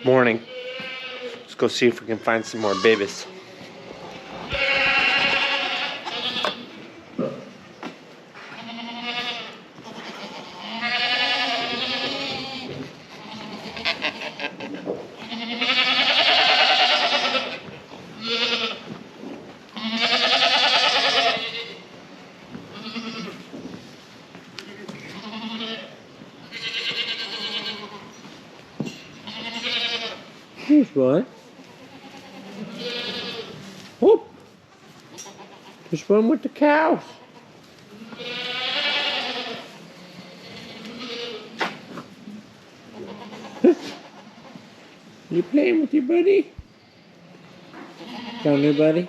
morning. Let's go see if we can find some more babies. Here's one. Whoop! There's one with the cows. You playing with your buddy? Down there, buddy?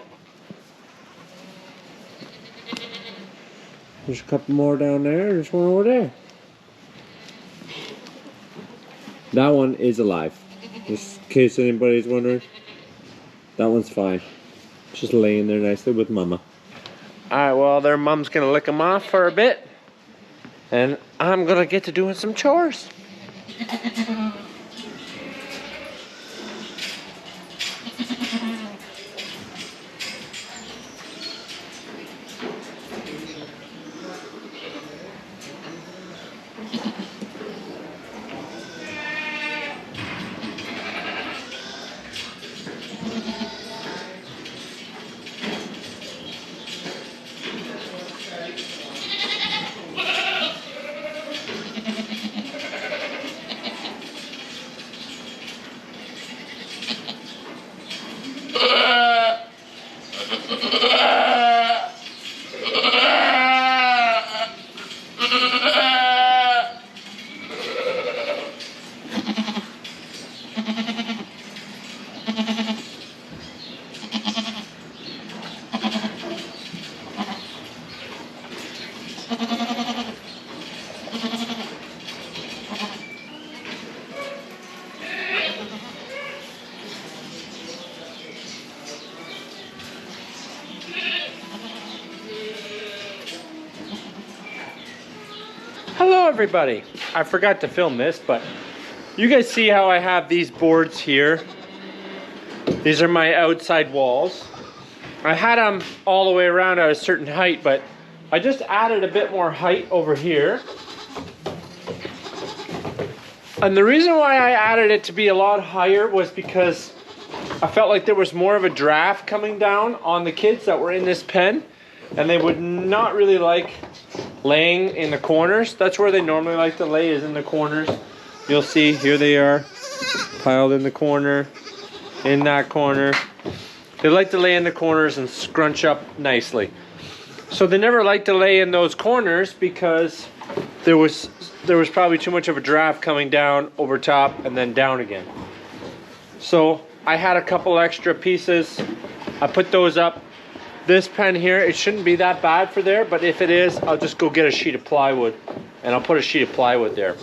There's a couple more down there. There's one over there. That one is alive. Just in case anybody's wondering. That one's fine. Just laying there nicely with mama. Alright, well, their mom's gonna lick them off for a bit. And I'm gonna get to doing some chores. Hello everybody. I forgot to film this, but you guys see how I have these boards here? These are my outside walls. I had them all the way around at a certain height, but I just added a bit more height over here. And the reason why I added it to be a lot higher was because I felt like there was more of a draft coming down on the kids that were in this pen, and they would not really like laying in the corners. That's where they normally like to lay, is in the corners. You'll see here they are piled in the corner, in that corner. They like to lay in the corners and scrunch up nicely. So they never like to lay in those corners because there was probably too much of a draft coming down over top and then down again. So I had a couple extra pieces. I put those up. This pen here, it shouldn't be that bad for there, but if it is, I'll just go get a sheet of plywood and I'll put a sheet of plywood there.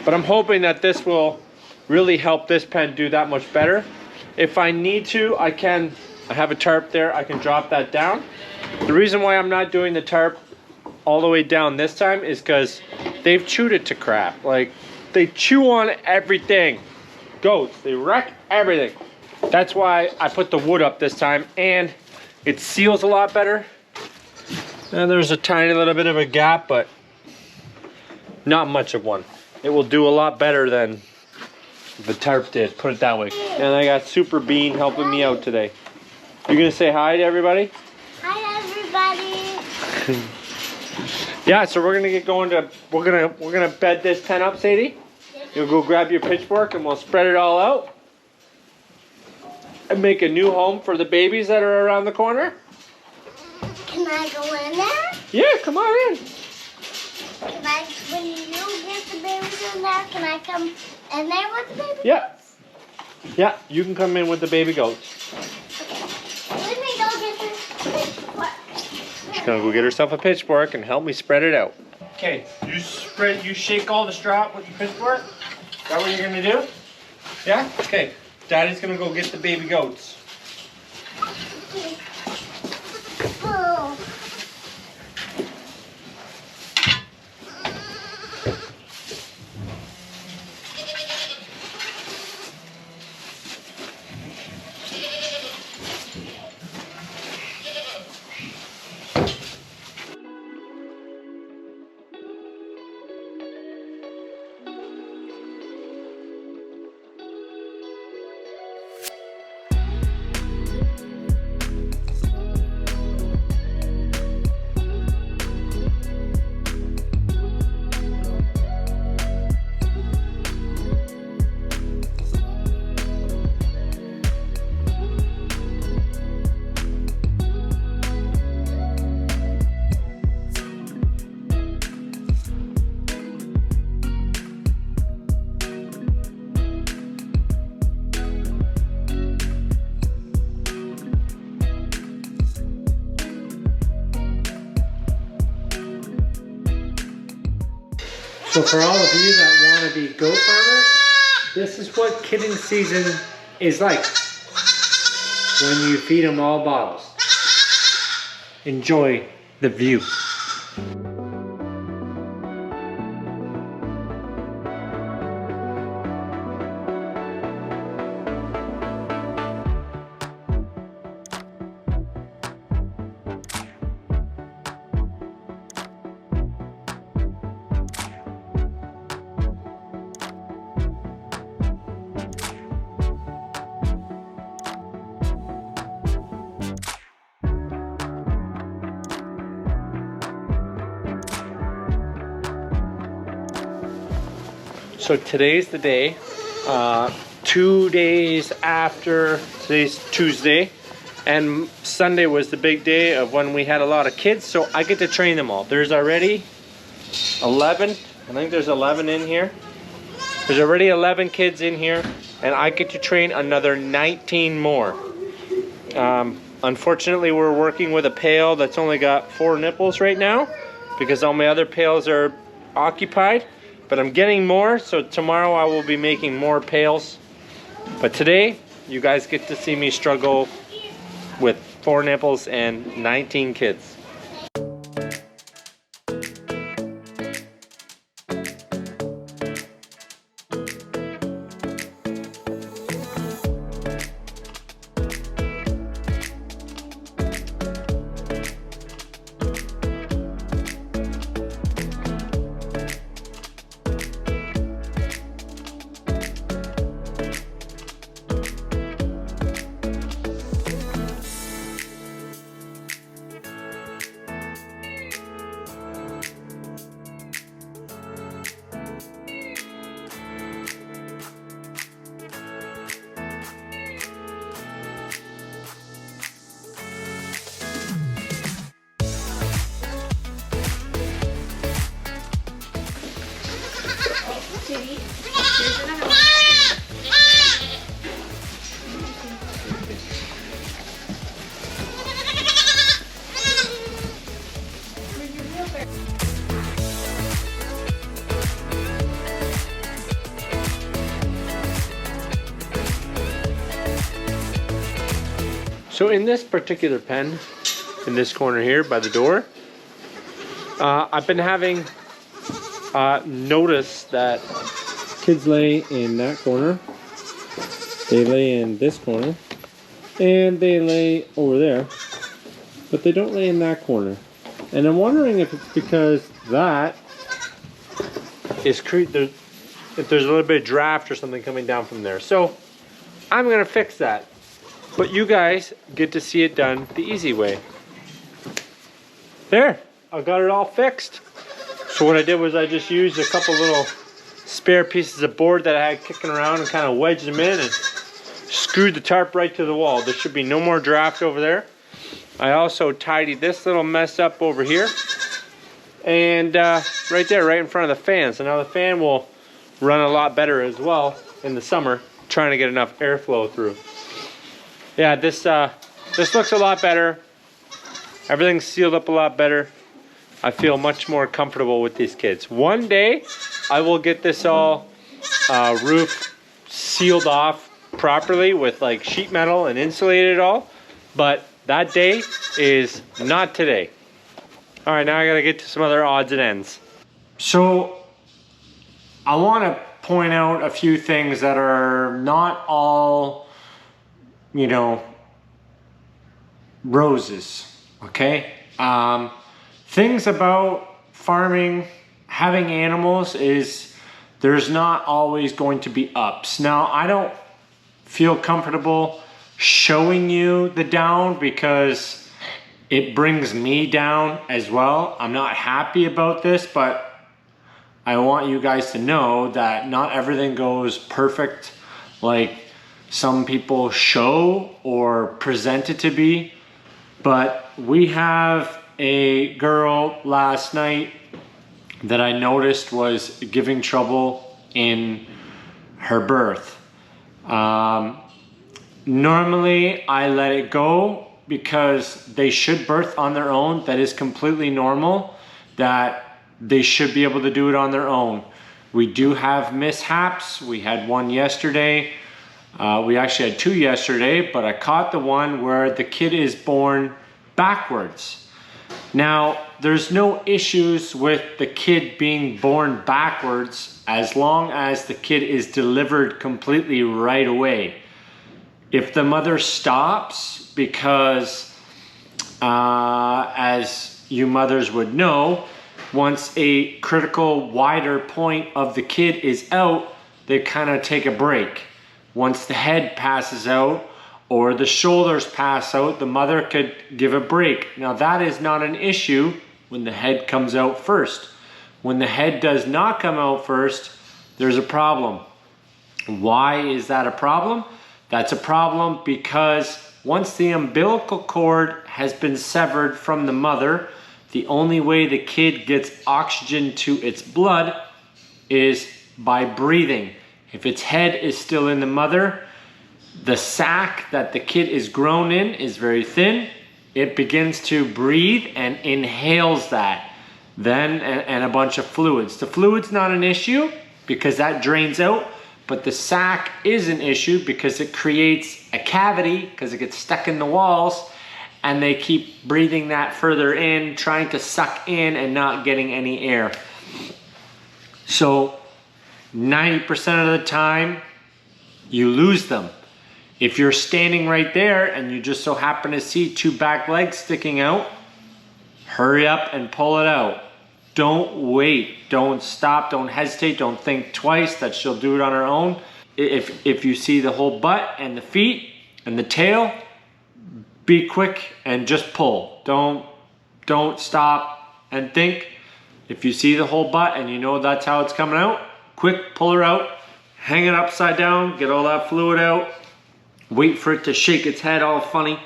But I'm hoping that this will really help this pen do that much better. If I need to, I have a tarp there, I can drop that down. The reason why I'm not doing the tarp all the way down this time is because they've chewed it to crap. Like, they chew on everything. Goats, they wreck everything. That's why I put the wood up this time, and it seals a lot better. And there's a tiny little bit of a gap, but not much of one. It will do a lot better than the tarp did, put it that way. And I got Super Bean helping me out today. You gonna say hi to everybody? Hi everybody. Yeah, so we're gonna get going to, we're gonna bed this pen up, Sadie. You'll go grab your pitchfork and we'll spread it all out. And make a new home for the babies that are around the corner. Can I go in there? Yeah, come on in. When you get the babies in there, can I come in there with the baby Yeah. goats? Yeah, you can come in with the baby goats. Okay. Let me go get the pitchfork. She's gonna go get herself a pitchfork and help me spread it out. Okay, you shake all the straw out with your pitchfork? Is that what you're gonna do? Yeah? Okay. Daddy's gonna go get the baby goats. Oh. So for all of you that want to be goat farmers, this is what kidding season is like when you feed them all bottles. Enjoy the view. So today's the day, 2 days after, today's Tuesday, and Sunday was the big day of when we had a lot of kids, so I get to train them all. There's already 11, I think there's 11 in here. There's already 11 kids in here, and I get to train another 19 more. Unfortunately, we're working with a pail that's only got 4 nipples right now, because all my other pails are occupied. But I'm getting more, so tomorrow I will be making more pails. But today, you guys get to see me struggle with 4 nipples and 19 kids. Here's another one. So in this particular pen, in this corner here by the door, I've been having notice that kids lay in that corner, they lay in this corner, and they lay over there, but they don't lay in that corner. And I'm wondering if it's because that is if there's a little bit of draft or something coming down from there. So I'm gonna fix that. But you guys get to see it done the easy way. There, I got it all fixed. So what I did was I just used a couple little spare pieces of board that I had kicking around and kind of wedged them in and screwed the tarp right to the wall. There should be no more draft over there. I also tidied this little mess up over here. And right there, right in front of the fan. So now the fan will run a lot better as well in the summer, trying to get enough airflow through. Yeah, this looks a lot better. Everything's sealed up a lot better. I feel much more comfortable with these kids. One day, I will get this all roof sealed off properly with like sheet metal and insulate it all. But that day is not today. All right, now I gotta get to some other odds and ends. So I wanna point out a few things that are not all, you know, roses, okay? Things about farming, having animals is there's not always going to be ups. Now, I don't feel comfortable showing you the down because it brings me down as well. I'm not happy about this, but I want you guys to know that not everything goes perfect like some people show or present it to be. But we have a girl last night that I noticed was giving trouble in her birth. Normally I let it go because they should birth on their own. That is completely normal. That they should be able to do it on their own. We do have mishaps. We had one yesterday. We actually had two yesterday, but I caught the one where the kid is born backwards. Now, there's no issues with the kid being born backwards as long as the kid is delivered completely right away. If the mother stops because, as you mothers would know, once a critical wider point of the kid is out, they kind of take a break. Once the head passes out or the shoulders pass out, the mother could give a break. Now that is not an issue when the head comes out first. When the head does not come out first, there's a problem. Why is that a problem? That's a problem because once the umbilical cord has been severed from the mother, the only way the kid gets oxygen to its blood is by breathing. If its head is still in the mother, the sac that the kid is grown in is very thin. It begins to breathe and inhales that. Then, and a bunch of fluids. The fluid's not an issue because that drains out, but the sac is an issue because it creates a cavity because it gets stuck in the walls, and they keep breathing that further in, trying to suck in and not getting any air. So 90% of the time, you lose them. If you're standing right there and you just so happen to see two back legs sticking out, hurry up and pull it out. Don't wait, don't stop, don't hesitate, don't think twice that she'll do it on her own. If you see the whole butt and the feet and the tail, be quick and just pull. Don't stop and think. If you see the whole butt and you know that's how it's coming out, quick, pull her out, hang it upside down, get all that fluid out, wait for it to shake its head all funny,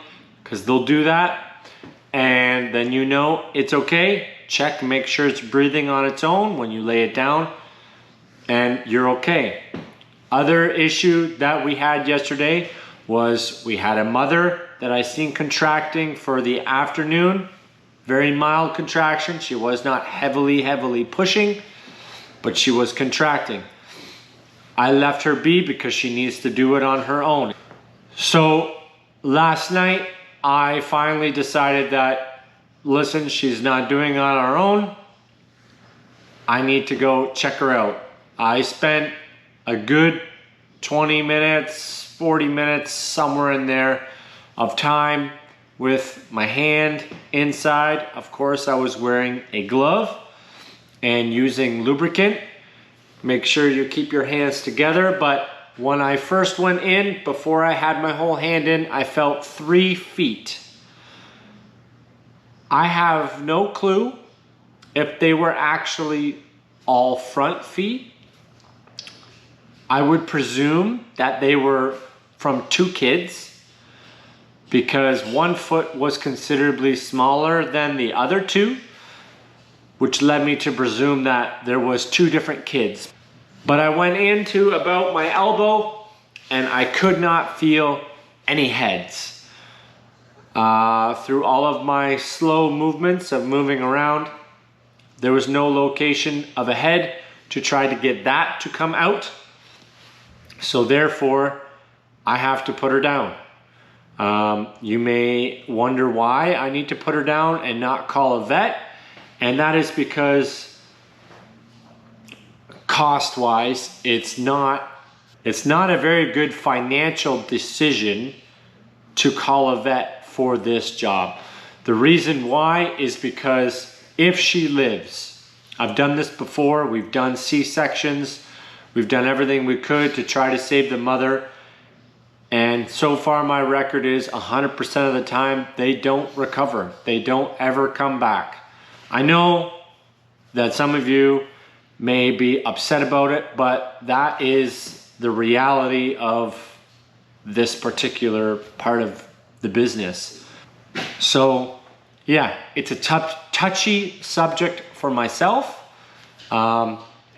because they'll do that, and then you know it's okay. Check, make sure it's breathing on its own when you lay it down, and you're okay. Other issue that we had yesterday was we had a mother that I seen contracting for the afternoon. Very mild contraction. She was not heavily pushing, but she was contracting. I left her be because she needs to do it on her own. So last night, I finally decided that, listen, she's not doing it on her own. I need to go check her out. I spent a good 20 minutes, 40 minutes, somewhere in there of time with my hand inside. Of course, I was wearing a glove and using lubricant. Make sure you keep your hands together. But when I first went in, before I had my whole hand in, I felt 3 feet. I have no clue if they were actually all front feet. I would presume that they were from 2 kids, because one foot was considerably smaller than the other 2, which led me to presume that there was 2 different kids. But I went into about my elbow and I could not feel any heads. Through all of my slow movements of moving around, there was no location of a head to try to get that to come out. So therefore, I have to put her down. You may wonder why I need to put her down and not call a vet. And that is because cost-wise, it's not a very good financial decision to call a vet for this job. The reason why is because if she lives, I've done this before, we've done C-sections, we've done everything we could to try to save the mother, and so far my record is 100% of the time they don't recover. They don't ever come back. I know that some of you may be upset about it, but that is the reality of this particular part of the business. So yeah, it's a touchy subject for myself.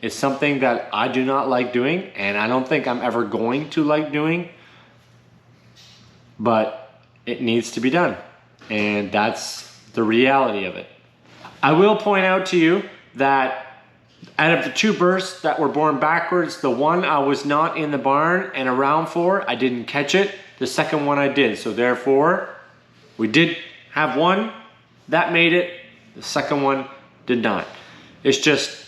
It's something that I do not like doing, and I don't think I'm ever going to like doing, but it needs to be done, and that's the reality of it. I will point out to you that out of the 2 births that were born backwards, the one I was not in the barn and around for, I didn't catch it. The second one I did. So therefore, we did have one that made it. The second one did not. It's just,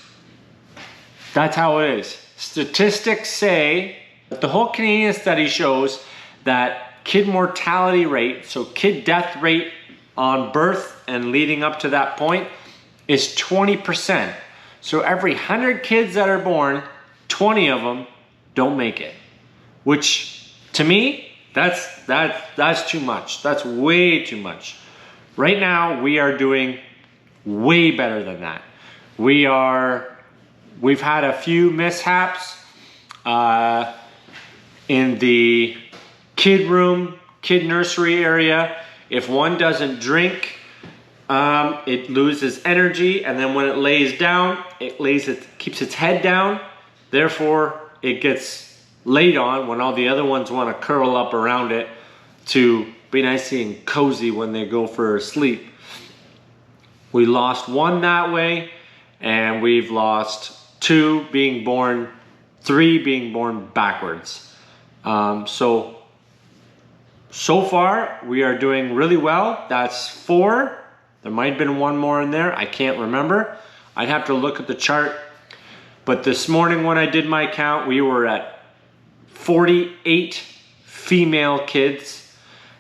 that's how it is. Statistics say, the whole Canadian study shows that kid mortality rate, so kid death rate on birth and leading up to that point is 20%. So every 100 kids that are born, 20 of them don't make it. Which, to me, that's too much. That's way too much. Right now, we are doing way better than that. We've had a few mishaps in the kid room, kid nursery area. If one doesn't drink, it loses energy, and then when it lays down, keeps its head down. Therefore, it gets laid on when all the other ones want to curl up around it to be nice and cozy when they go for sleep. We lost one that way, and we've lost 2 being born, 3 being born backwards. So far, we are doing really well. That's 4. There might have been 1 more in there. I can't remember. I'd have to look at the chart. But this morning when I did my count, we were at 48 female kids.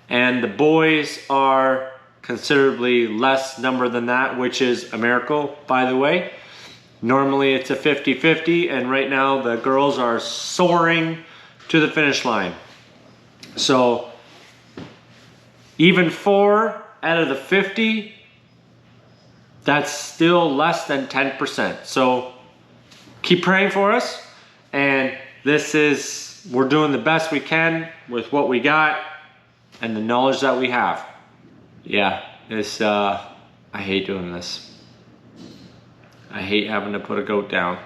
And the boys are considerably less number than that, which is a miracle, by the way. Normally it's a 50-50, and right now the girls are soaring to the finish line. So even 4 out of the 50, that's still less than 10%. So keep praying for us, and we're doing the best we can with what we got and the knowledge that we have. Yeah, I hate doing this. I hate having to put a goat down.